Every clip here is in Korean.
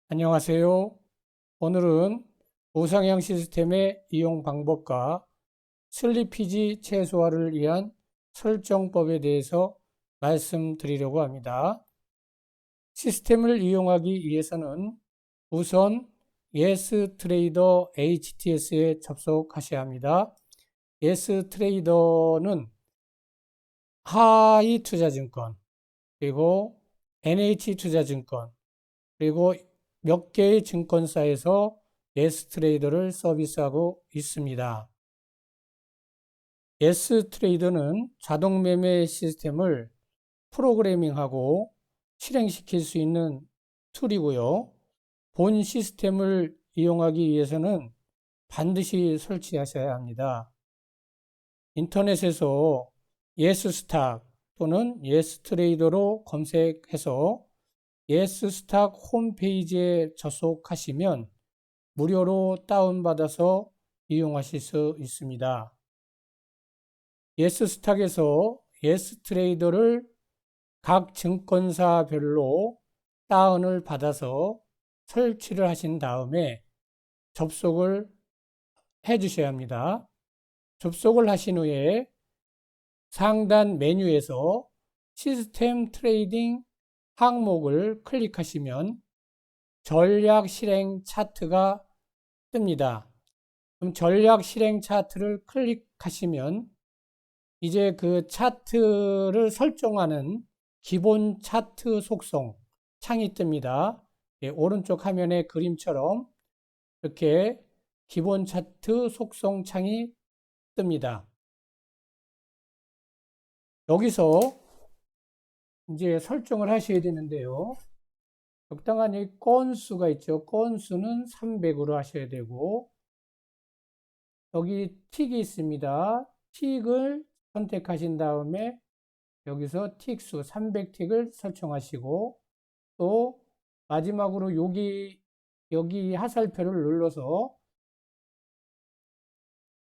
안녕하세요. 오늘은 우상향 시스템의 이용 방법과 슬리피지 최소화를 위한 설정법에 대해서 말씀드리려고 합니다. 시스템을 이용하기 위해서는 우선 예스트레이더 HTS에 접속하셔야 합니다. 예스트레이더는 하이투자증권, 그리고 NH투자증권, 그리고 몇 개의 증권사에서 예스트레이더를 서비스하고 있습니다. 예스트레이더는 자동 매매 시스템을 프로그래밍하고 실행시킬 수 있는 툴이고요. 본 시스템을 이용하기 위해서는 반드시 설치하셔야 합니다. 인터넷에서 예스스탁 또는 예스트레이더로 검색해서 예스스탁 홈페이지에 접속하시면 무료로 다운받아서 이용하실 수 있습니다. 예스스탁에서 예스트레이더를 각 증권사별로 다운을 받아서 설치를 하신 다음에 접속을 해 주셔야 합니다. 접속을 하신 후에 상단 메뉴에서 시스템 트레이딩 항목을 클릭하시면 전략 실행 차트가 뜹니다. 그럼 전략 실행 차트를 클릭하시면 이제 그 차트를 설정하는 기본 차트 속성 창이 뜹니다. 예, 오른쪽 화면의 그림처럼 이렇게 기본 차트 속성 창이 뜹니다. 여기서 이제 설정을 하셔야 되는데요. 적당한 이 건수가 있죠. 건수는 300으로 하셔야 되고, 여기 틱이 있습니다. 틱을 선택하신 다음에 여기서 틱수 300틱을 설정하시고, 또 마지막으로 여기 하살표를 눌러서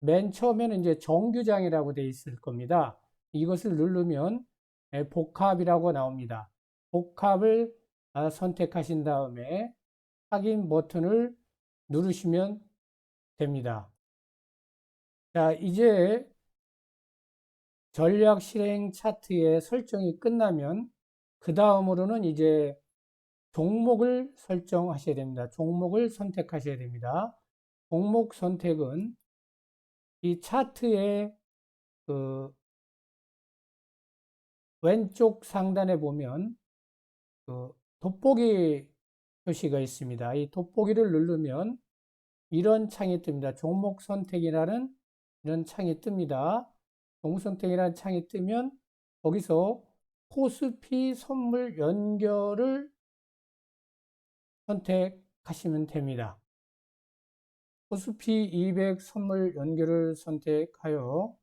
맨 처음에는 이제 정규장이라고 되어 있을 겁니다. 이것을 누르면 복합이라고 나옵니다. 복합을 선택하신 다음에 확인 버튼을 누르시면 됩니다. 자, 이제 전략 실행 차트의 설정이 끝나면 그 다음으로는 이제 종목을 설정하셔야 됩니다. 종목을 선택하셔야 됩니다. 종목 선택은 이 차트의 그 왼쪽 상단에 보면 그 돋보기 표시가 있습니다. 이 돋보기를 누르면 이런 창이 뜹니다. 종목 선택이라는 이런 창이 뜹니다. 종목 선택이라는 창이 뜨면 거기서 코스피 선물 연결을 선택하시면 됩니다. 코스피 200 선물 연결을 선택하여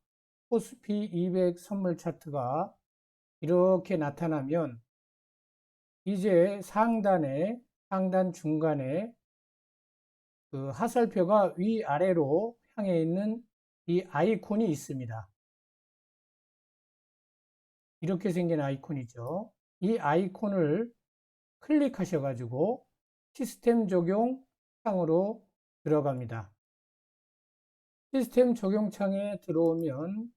코스피 200 선물 차트가 이렇게 나타나면 이제 상단 중간에 그 하살표가 위아래로 향해 있는 이 아이콘이 있습니다. 이렇게 생긴 아이콘이죠. 이 아이콘을 클릭하셔가지고 시스템 적용 창으로 들어갑니다. 시스템 적용 창에 들어오면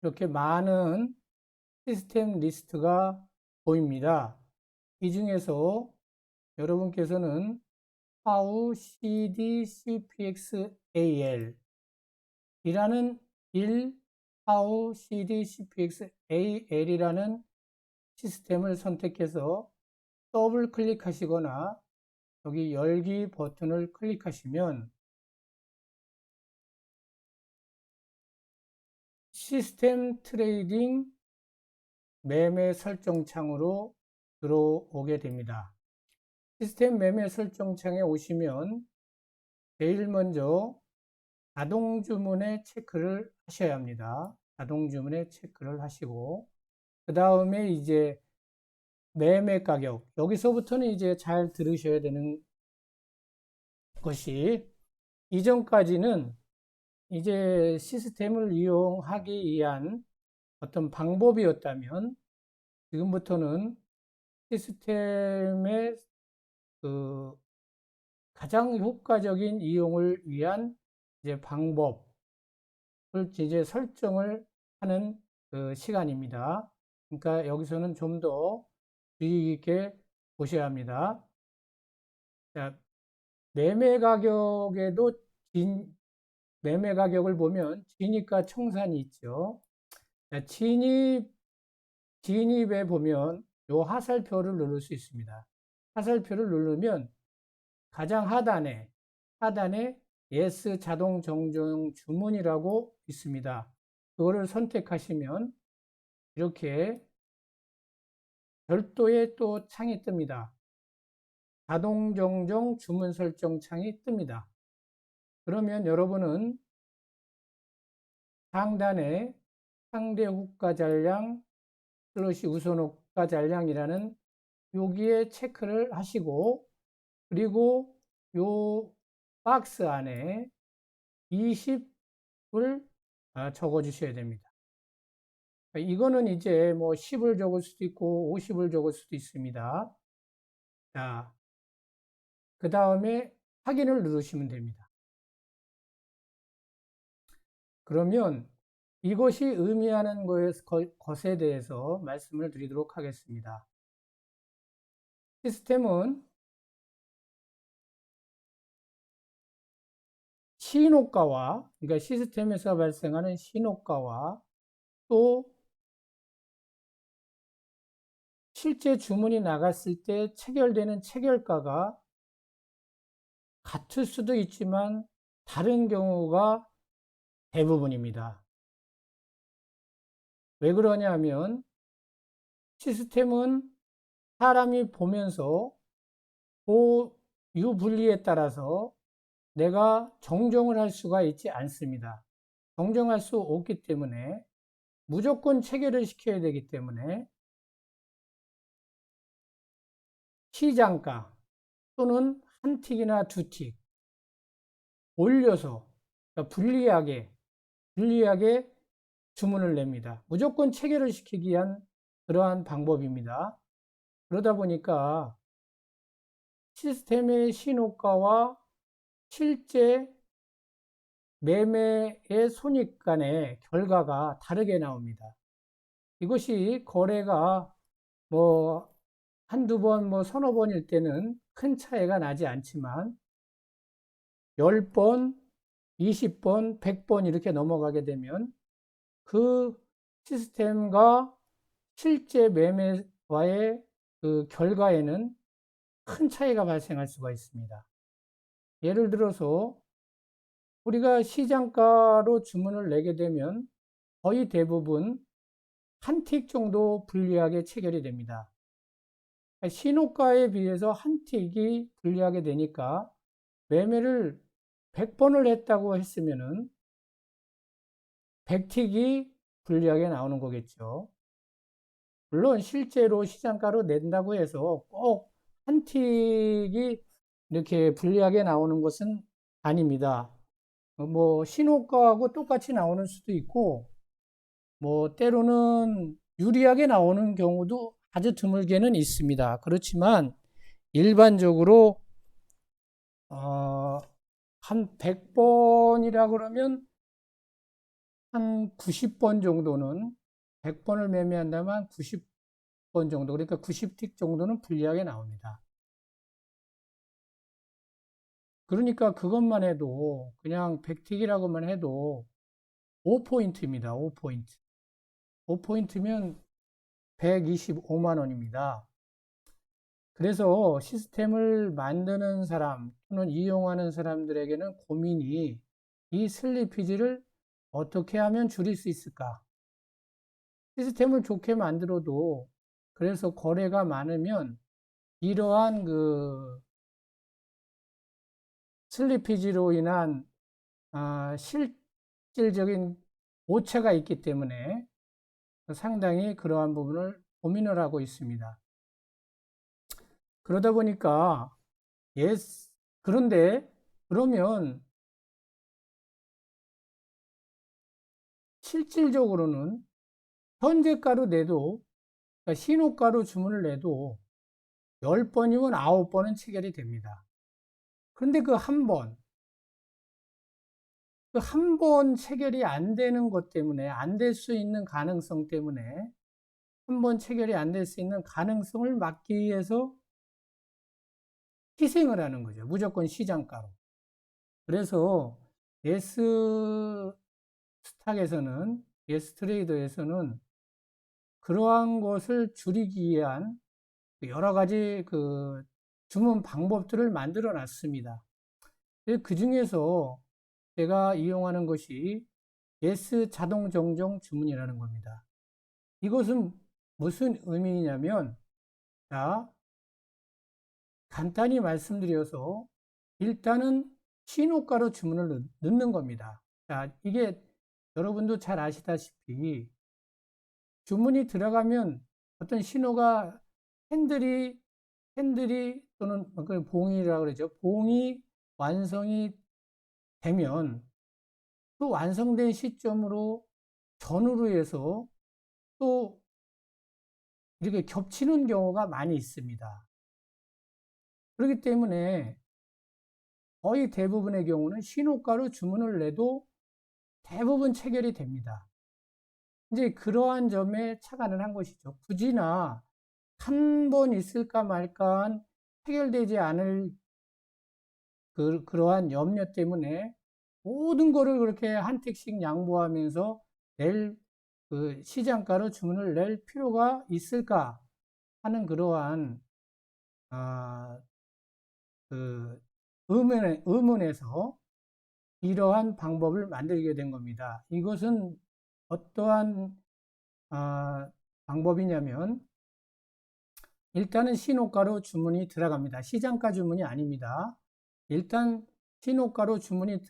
이렇게 많은 시스템 리스트가 보입니다. 이 중에서 여러분께서는 how cdcpxal 이라는 how cdcpxal 이라는 시스템을 선택해서 더블 클릭하시거나 여기 열기 버튼을 클릭하시면 시스템 트레이딩 매매 설정 창으로 들어오게 됩니다. 시스템 매매 설정 창에 오시면 제일 먼저 자동 주문에 체크를 하셔야 합니다. 자동 주문에 체크를 하시고 그 다음에 이제 매매 가격 여기서부터는 이제 잘 들으셔야 되는 것이 이전까지는 이제 시스템을 이용하기 위한 어떤 방법이었다면 지금부터는 시스템의 그 가장 효과적인 이용을 위한 이제 방법을 이제 설정을 하는 그 시간입니다. 그러니까 여기서는 좀 더 주의 깊게 보셔야 합니다. 자, 매매 가격에도 매매 가격을 보면 진입과 청산이 있죠. 자, 진입에 보면 요 하살표를 누를 수 있습니다. 하살표를 누르면 가장 하단에 yes 자동 정정 주문이라고 있습니다. 그거를 선택하시면 이렇게 별도의 또 창이 뜹니다. 자동 정정 주문 설정 창이 뜹니다. 그러면 여러분은 상단에 상대 호가 잔량 슬롯이 우선 호가 잔량이라는 여기에 체크를 하시고, 그리고 요 박스 안에 20을 적어 주셔야 됩니다. 이거는 이제 뭐 10을 적을 수도 있고 50을 적을 수도 있습니다. 자, 그 다음에 확인을 누르시면 됩니다. 그러면 이것이 의미하는 것에 대해서 말씀을 드리도록 하겠습니다. 시스템은 신호가와, 그러니까 시스템에서 발생하는 신호가와 또 실제 주문이 나갔을 때 체결되는 체결가가 같을 수도 있지만 다른 경우가 대부분입니다. 왜 그러냐면 시스템은 사람이 보면서 그 유분리에 따라서 내가 정정을 할 수가 있지 않습니다. 정정할 수 없기 때문에 무조건 체결을 시켜야 되기 때문에 시장가 또는 한 틱이나 두 틱 올려서 그러니까 불리하게 주문을 냅니다. 무조건 체결을 시키기 위한 그러한 방법입니다. 그러다 보니까 시스템의 신호가와 실제 매매의 손익 간의 결과가 다르게 나옵니다. 이것이 거래가 뭐 한두 번, 뭐 서너 번일 때는 큰 차이가 나지 않지만 10번, 20번, 100번 이렇게 넘어가게 되면 그 시스템과 실제 매매와의 그 결과에는 큰 차이가 발생할 수가 있습니다. 예를 들어서 우리가 시장가로 주문을 내게 되면 거의 대부분 한 틱 정도 불리하게 체결이 됩니다. 신호가에 비해서 한 틱이 불리하게 되니까 매매를 100번을 했다고 했으면은 100틱이 불리하게 나오는 거겠죠. 물론 실제로 시장가로 낸다고 해서 꼭 한 틱이 이렇게 불리하게 나오는 것은 아닙니다. 뭐 신호가하고 똑같이 나오는 수도 있고 뭐 때로는 유리하게 나오는 경우도 아주 드물게는 있습니다. 그렇지만 일반적으로 한 100번이라 그러면 한 90번 정도는 100번을 매매한다면 90번 정도, 그러니까 90틱 정도는 불리하게 나옵니다. 그러니까 그것만 해도 그냥 100틱이라고만 해도 5포인트입니다. 5포인트. 5포인트면 125만 원입니다. 그래서 시스템을 만드는 사람 또는 이용하는 사람들에게는 고민이 이 슬리피지를 어떻게 하면 줄일 수 있을까? 시스템을 좋게 만들어도 그래서 거래가 많으면 이러한 그 슬리피지로 인한 실질적인 오차가 있기 때문에 상당히 그러한 부분을 고민을 하고 있습니다. 그러다 보니까 그런데 그러면 실질적으로는 현재가로 내도 그러니까 신호가로 주문을 내도 10번이면 9번은 체결이 됩니다. 그런데 그 한 번 체결이 안 되는 것 때문에, 안 될 수 있는 가능성 때문에, 한 번 체결이 안 될 수 있는 가능성을 막기 위해서 희생을 하는 거죠. 무조건 시장가로. 그래서 예스 스탁에서는, 예스 트레이더에서는 그러한 것을 줄이기 위한 여러 가지 그 주문 방법들을 만들어 놨습니다. 그 중에서 제가 이용하는 것이 예스 자동 정정 주문이라는 겁니다. 이것은 무슨 의미냐면, 자, 간단히 말씀드려서 일단은 신호가로 주문을 넣는 겁니다. 자, 이게 여러분도 잘 아시다시피 주문이 들어가면 어떤 신호가 핸들이 또는 그 봉이라고 그러죠. 봉이 완성이 되면 그 완성된 시점으로 전후로 해서 또 이렇게 겹치는 경우가 많이 있습니다. 그렇기 때문에 거의 대부분의 경우는 신호가로 주문을 내도 대부분 체결이 됩니다. 이제 그러한 점에 착안을 한 것이죠. 굳이나 한 번 있을까 말까 해결되지 않을 그러한 염려 때문에 모든 거를 그렇게 한 택씩 양보하면서 그 시장가로 주문을 낼 필요가 있을까 하는 그러한 아, 그 의문에서 이러한 방법을 만들게 된 겁니다. 이것은 어떠한 방법이냐면 일단은 신호가로 주문이 들어갑니다. 시장가 주문이 아닙니다. 일단 신호가로 주문이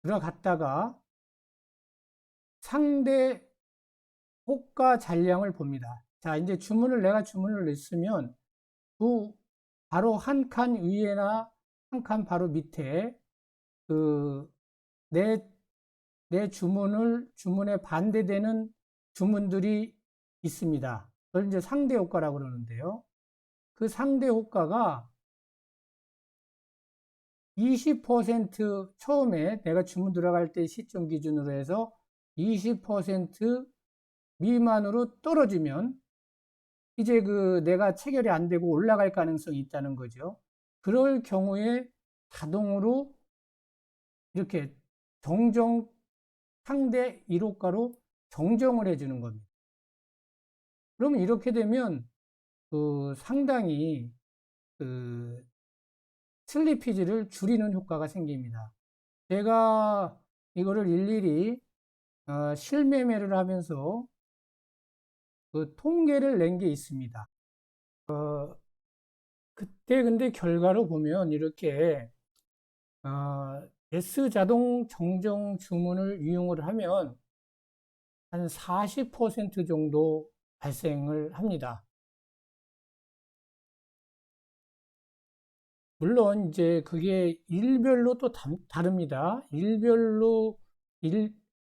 들어갔다가 상대 호가 잔량을 봅니다. 자, 이제 내가 주문을 냈으면 그 바로 한 칸 위에나 한 칸 바로 밑에 그 내, 내 주문에 반대되는 주문들이 있습니다. 그걸 이제 상대 호가라고 그러는데요. 그 상대 호가가 20% 처음에 내가 주문 들어갈 때 시점 기준으로 해서 20% 미만으로 떨어지면 이제 그 내가 체결이 안 되고 올라갈 가능성이 있다는 거죠. 그럴 경우에 자동으로 이렇게 상대 1호가로 정정을 해주는 겁니다. 그러면 이렇게 되면 그 상당히 그 슬리피지를 줄이는 효과가 생깁니다. 제가 이거를 일일이 실매매를 하면서 그 통계를 낸 게 있습니다. 그때 근데 결과로 보면 이렇게 S 자동 정정 주문을 이용을 하면 한 40% 정도 발생을 합니다. 물론 이제 그게 일별로 또 다릅니다.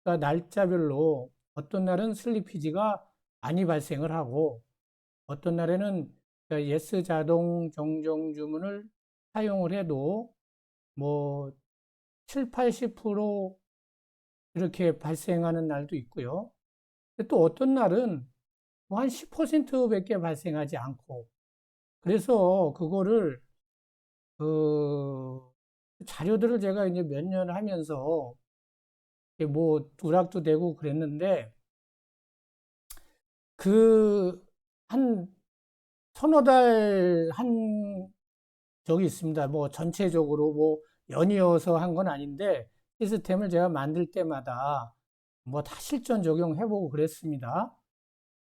그러니까 날짜별로 어떤 날은 슬리피지가 많이 발생을 하고 어떤 날에는 예스 자동 정정 주문을 사용을 해도 뭐 7, 80% 이렇게 발생하는 날도 있고요. 또 어떤 날은 뭐 한 10%밖에 발생하지 않고 그래서 그거를 그 자료들을 제가 이제 몇 년 하면서 뭐 누락도 되고 그랬는데 그 한 서너 달 한 적이 있습니다. 뭐 전체적으로 뭐 연이어서 한 건 아닌데 시스템을 제가 만들 때마다 뭐 다 실전 적용해보고 그랬습니다.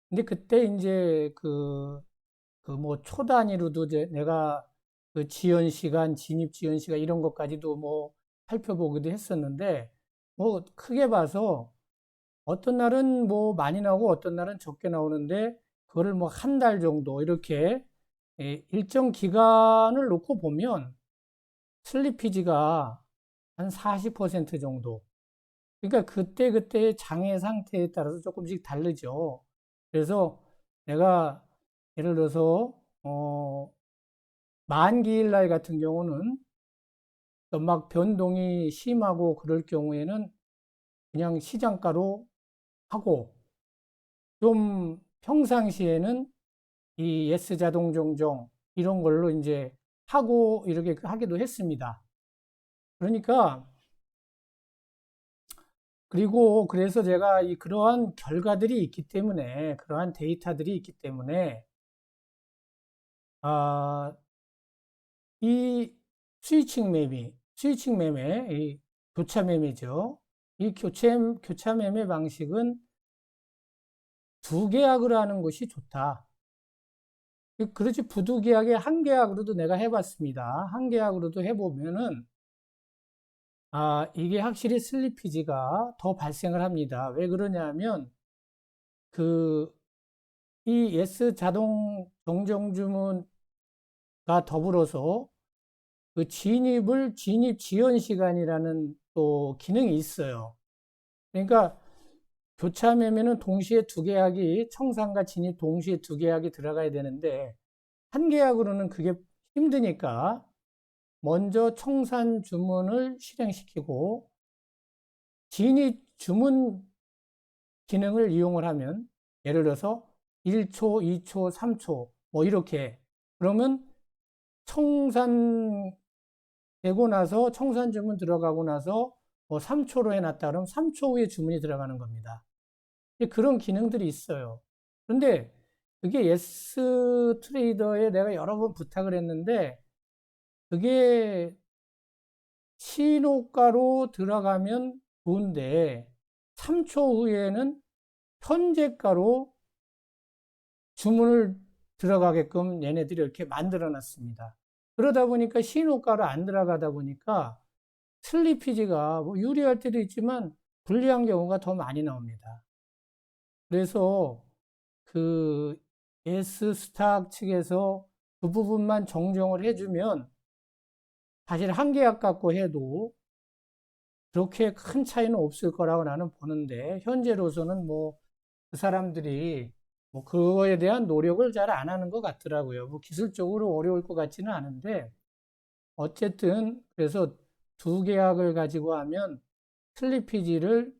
근데 그때 이제 그 뭐 초 단위로도 내가 그 지연 시간, 진입 지연 시간 이런 것까지도 뭐 살펴보기도 했었는데 뭐 크게 봐서 어떤 날은 뭐 많이 나오고 어떤 날은 적게 나오는데 그거를 뭐 한 달 정도 이렇게 일정 기간을 놓고 보면 슬리피지가 한 40% 정도. 그러니까 그때그때 장애 상태에 따라서 조금씩 다르죠. 그래서 내가 예를 들어서 만기일 날 같은 경우는 또 막 변동이 심하고 그럴 경우에는 그냥 시장가로 하고, 좀 평상시에는 이 예스 자동 종종 이런 걸로 이제 하고 이렇게 하기도 했습니다. 그러니까 그리고 그래서 제가 그러한 결과들이 있기 때문에, 그러한 데이터들이 있기 때문에 아, 이 스위칭 매매, 이 교차 매매죠. 이 교차 매매 방식은 두 계약을 하는 것이 좋다. 그렇지, 부두계약에 한 계약으로도 내가 해봤습니다. 한 계약으로도 해보면은, 이게 확실히 슬리피지가 더 발생을 합니다. 왜 그러냐면, 그, 이 예스 자동 정정주문과 더불어서 진입 지연 시간이라는 또 기능이 있어요. 그러니까 교차 매매는 동시에 두 계약이, 청산과 진입 동시에 두 계약이 들어가야 되는데, 한 계약으로는 그게 힘드니까 먼저 청산 주문을 실행시키고 진입 주문 기능을 이용을 하면, 예를 들어서 1초, 2초, 3초 뭐 이렇게, 그러면 청산되고 나서 청산 주문 들어가고 나서 뭐 3초로 해놨다 그러면 3초 후에 주문이 들어가는 겁니다. 그런 기능들이 있어요. 그런데 그게 예스 트레이더에 내가 여러 번 부탁을 했는데, 그게 신호가로 들어가면 좋은데 3초 후에는 현재가로 주문을 들어가게끔 얘네들이 이렇게 만들어 놨습니다. 그러다 보니까 신호가로 안 들어가다 보니까 슬리피지가 뭐 유리할 때도 있지만 불리한 경우가 더 많이 나옵니다. 그래서 그 S 스탁 측에서 그 부분만 정정을 해주면 사실 한 계약 갖고 해도 그렇게 큰 차이는 없을 거라고 나는 보는데, 현재로서는 뭐 그 사람들이 뭐 그거에 대한 노력을 잘 안 하는 것 같더라고요. 뭐 기술적으로 어려울 것 같지는 않은데, 어쨌든 그래서 두 계약을 가지고 하면 슬리피지를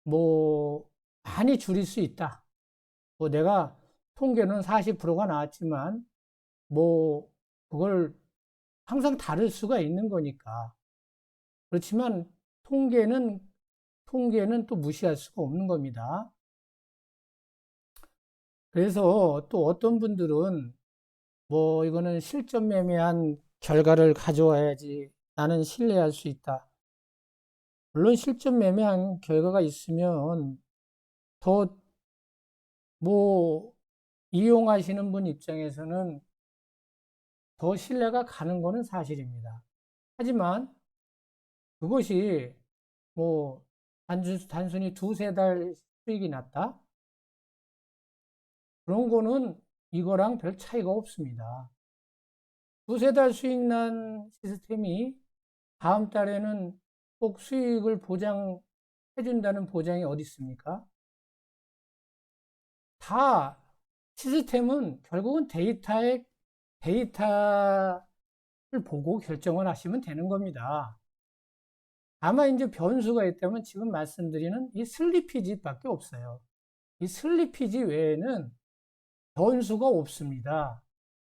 뭐 많이 줄일 수 있다. 뭐 내가 통계는 40%가 나왔지만 뭐 그걸 항상 다를 수가 있는 거니까. 그렇지만 통계는 통계는 또 무시할 수가 없는 겁니다. 그래서 또 어떤 분들은 뭐 이거는 실전 매매한 결과를 가져와야지 나는 신뢰할 수 있다. 물론 실전 매매한 결과가 있으면 더 뭐 이용하시는 분 입장에서는 더 신뢰가 가는 거는 사실입니다. 하지만 그것이 뭐 단순히 두세 달 수익이 났다? 그런 거는 이거랑 별 차이가 없습니다. 두세 달 수익 난 시스템이 다음 달에는 꼭 수익을 보장해준다는 보장이 어디 있습니까? 다 시스템은 결국은 데이터를 보고 결정을 하시면 되는 겁니다. 다만 이제 변수가 있다면 지금 말씀드리는 이 슬리피지밖에 없어요. 이 슬리피지 외에는 변수가 없습니다.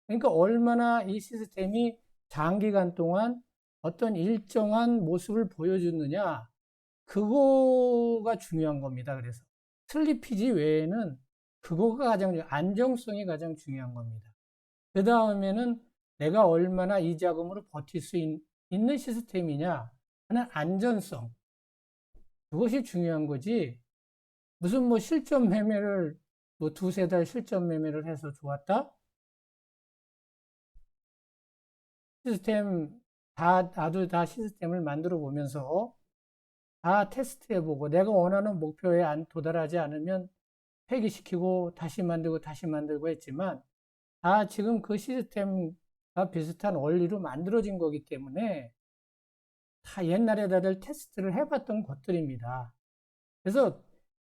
그러니까 얼마나 이 시스템이 장기간 동안 어떤 일정한 모습을 보여주느냐, 그거가 중요한 겁니다. 그래서 슬리피지 외에는 그거가 안정성이 가장 중요한 겁니다. 그 다음에는 내가 얼마나 이 자금으로 버틸 수 있는 시스템이냐 하는 안전성, 그것이 중요한 거지. 무슨 뭐 실전 매매를 뭐 두세 달 실전 매매를 해서 좋았다? 시스템 나도 다 시스템을 만들어 보면서 다 테스트 해보고 내가 원하는 목표에 도달하지 않으면 폐기시키고 다시 만들고 했지만, 지금 그 시스템과 비슷한 원리로 만들어진 거기 때문에 다 옛날에 다들 테스트를 해봤던 것들입니다. 그래서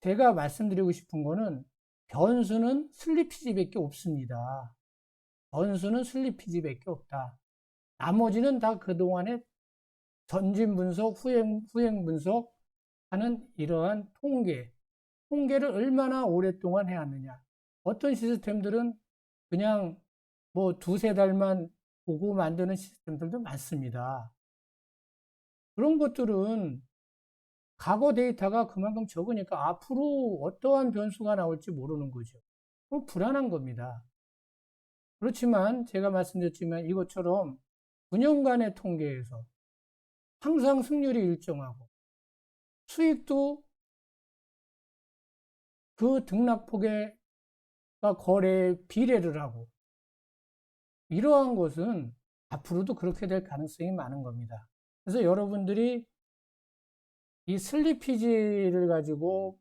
제가 말씀드리고 싶은 거는 변수는 슬리피지밖에 없습니다. 변수는 슬리피지밖에 없다. 나머지는 다 그동안에 전진 분석, 후행 분석 하는 이러한 통계를 얼마나 오랫동안 해왔느냐. 어떤 시스템들은 그냥 뭐 두세 달만 보고 만드는 시스템들도 많습니다. 그런 것들은 과거 데이터가 그만큼 적으니까 앞으로 어떠한 변수가 나올지 모르는 거죠. 불안한 겁니다. 그렇지만 제가 말씀드렸지만 이것처럼 9년간의 통계에서 항상 승률이 일정하고 수익도 그 등락폭에 거래에 비례를 하고 이러한 것은 앞으로도 그렇게 될 가능성이 많은 겁니다. 그래서 여러분들이 이 슬리피지를 가지고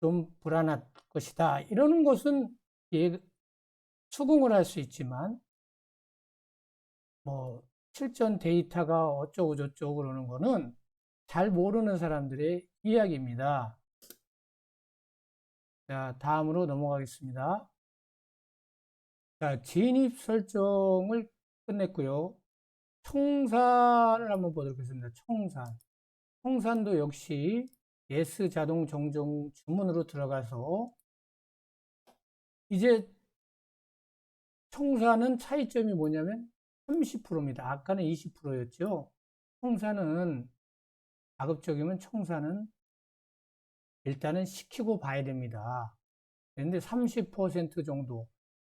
좀 불안할 것이다. 이러는 것은 수긍을 할 수 있지만 뭐 실전 데이터가 어쩌고 저쩌고 그러는 거는 잘 모르는 사람들의 이야기입니다. 자, 다음으로 넘어가겠습니다. 자, 진입 설정을 끝냈고요. 청산을 한번 보도록 하겠습니다. 청산도 역시 예스 자동 정정 주문으로 들어가서 이제 청산은 차이점이 뭐냐면 30%입니다. 아까는 20%였죠. 청산은 가급적이면 청산은 일단은 시키고 봐야 됩니다. 그런데 30% 정도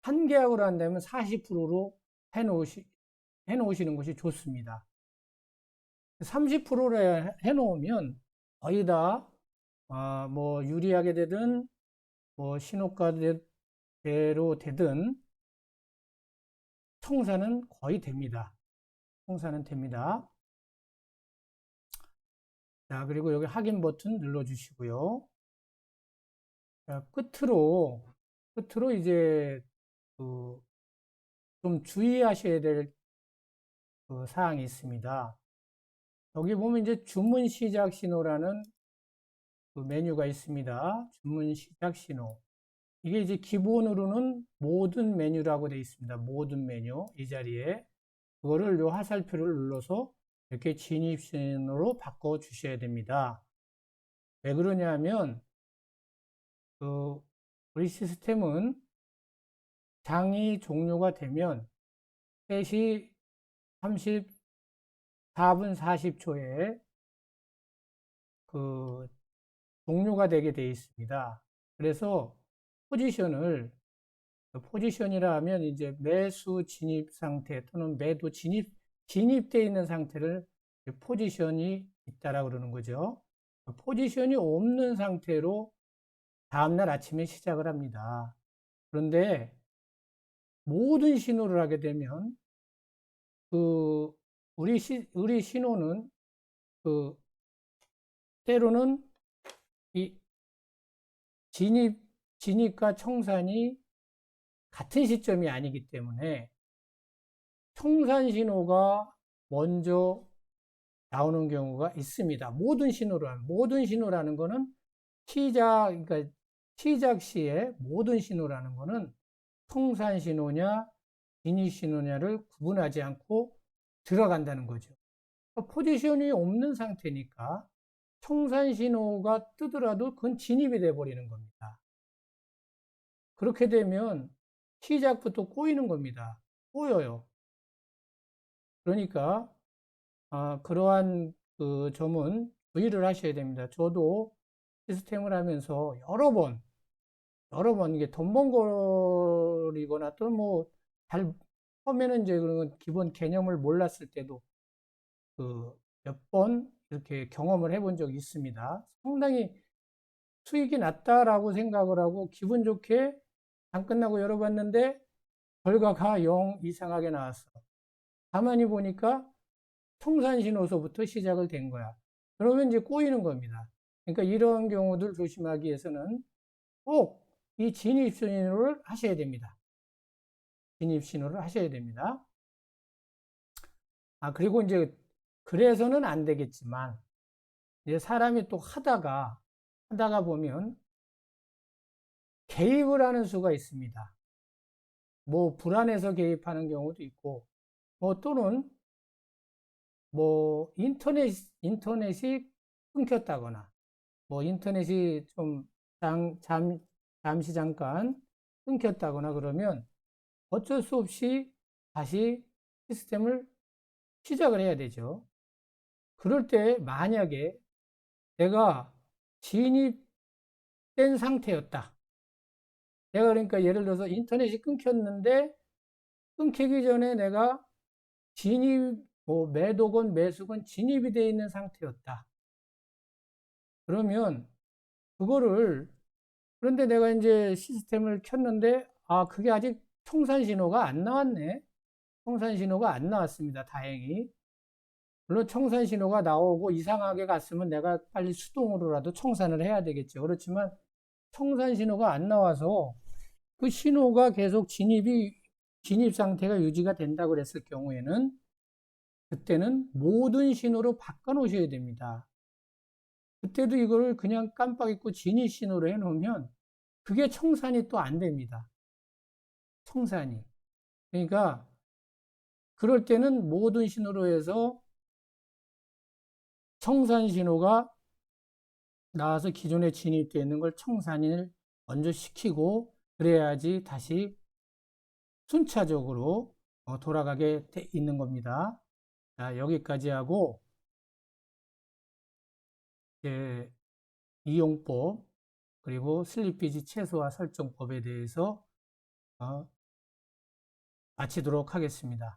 한 계약으로 한다면 40%로 해놓으시는 것이 좋습니다. 30%로 해놓으면 거의 다 뭐 유리하게 되든 뭐 신호가대로 되든 청산은 거의 됩니다. 청산은 됩니다. 자, 그리고 여기 확인 버튼 눌러주시고요. 자, 끝으로 이제 좀 주의하셔야 될 사항이 있습니다. 여기 보면 이제 주문 시작 신호라는 메뉴가 있습니다. 주문 시작 신호. 이게 이제 기본으로는 모든 메뉴라고 되어 있습니다. 모든 메뉴 이 자리에 그거를 요 화살표를 눌러서 이렇게 진입 신호로 바꿔 주셔야 됩니다. 왜 그러냐면 우리 시스템은 장이 종료가 되면 3시 34분 40초에 종료가 되게 되어 있습니다. 그래서 포지션이라 하면 이제 매수 진입 상태 또는 매도 진입되어 있는 상태를 포지션이 있다라고 그러는 거죠. 포지션이 없는 상태로 다음날 아침에 시작을 합니다. 그런데 모든 신호를 하게 되면 우리 신호는 때로는 이 진입과 청산이 같은 시점이 아니기 때문에 청산 신호가 먼저 나오는 경우가 있습니다. 모든 신호라는 거는 그러니까 시작 시에 모든 신호라는 거는 청산 신호냐 진입 신호냐를 구분하지 않고 들어간다는 거죠. 포지션이 없는 상태니까 청산 신호가 뜨더라도 그건 진입이 돼 버리는 겁니다. 그렇게 되면 시작부터 꼬이는 겁니다. 꼬여요. 그러니까 그러한 점은 주의를 하셔야 됩니다. 저도 시스템을 하면서 여러 번 이게 돈 번거리거나 또 뭐 처음에는 이제 그런 기본 개념을 몰랐을 때도 몇 번 이렇게 경험을 해본 적이 있습니다. 상당히 수익이 났다라고 생각을 하고 기분 좋게 안 끝나고 열어봤는데 결과가 영 이상하게 나왔어. 가만히 보니까 청산신호서부터 시작을 된 거야. 그러면 이제 꼬이는 겁니다. 그러니까 이런 경우들 조심하기 위해서는 꼭 이 진입신호를 하셔야 됩니다. 진입신호를 하셔야 됩니다. 그리고 이제 그래서는 안 되겠지만 이제 사람이 또 하다가 보면 개입을 하는 수가 있습니다. 뭐 불안해서 개입하는 경우도 있고, 뭐 또는 뭐 인터넷이 끊겼다거나, 뭐 인터넷이 좀 잠시 잠깐 끊겼다거나 그러면 어쩔 수 없이 다시 시스템을 시작을 해야 되죠. 그럴 때 만약에 내가 진입된 상태였다. 내가 그러니까 예를 들어서 인터넷이 끊겼는데 끊기기 전에 내가 뭐 매도건 매수건 진입이 되어 있는 상태였다. 그러면 그거를 그런데 내가 이제 시스템을 켰는데 그게 아직 청산 신호가 안 나왔네. 청산 신호가 안 나왔습니다. 다행히. 물론 청산 신호가 나오고 이상하게 갔으면 내가 빨리 수동으로라도 청산을 해야 되겠죠. 그렇지만 청산 신호가 안 나와서 그 신호가 계속 진입 상태가 유지가 된다 그랬을 경우에는 그때는 모든 신호로 바꿔 놓으셔야 됩니다. 그때도 이거를 그냥 깜빡 잊고 진입 신호로 해 놓으면 그게 청산이 또 안 됩니다. 청산이. 그러니까 그럴 때는 모든 신호로 해서 청산 신호가 나와서 기존에 진입되어 있는 걸 청산을 먼저 시키고 그래야지 다시 순차적으로 돌아가게 돼 있는 겁니다. 자, 여기까지 하고 이제 이용법 그리고 슬리피지 최소화 설정법에 대해서 마치도록 하겠습니다.